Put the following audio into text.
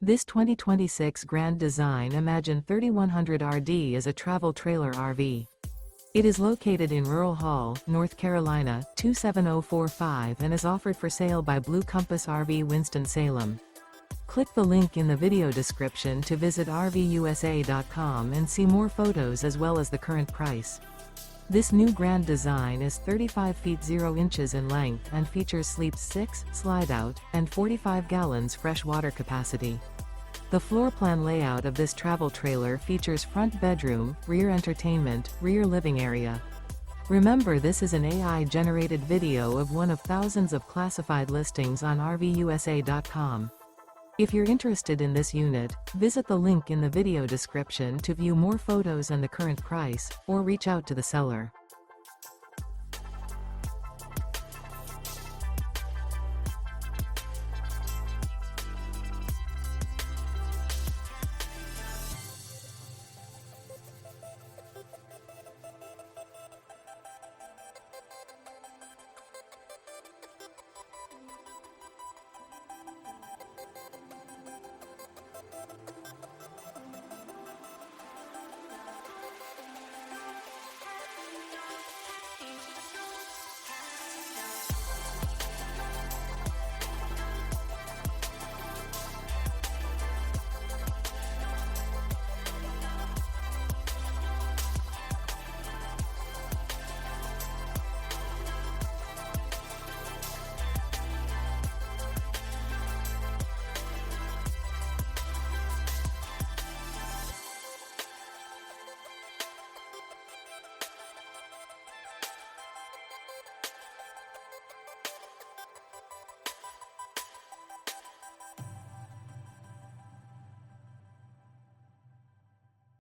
This 2026 Grand Design Imagine 3100 RD is a travel trailer RV. It is located in Rural Hall, North Carolina, 27045 and is offered for sale by Blue Compass RV Winston, Salem. Click the link in the video description to visit RVUSA.com and see more photos as well as the current price. This new Grand Design is 35 feet 0 inches in length and features sleeps 6, Slideout, and 45 gallons fresh water capacity. The floor plan layout of this travel trailer features front bedroom, rear entertainment, rear living area. Remember, this is an AI-generated video of one of thousands of classified listings on RVUSA.com. If you're interested in this unit, visit the link in the video description to view more photos and the current price, or reach out to the seller.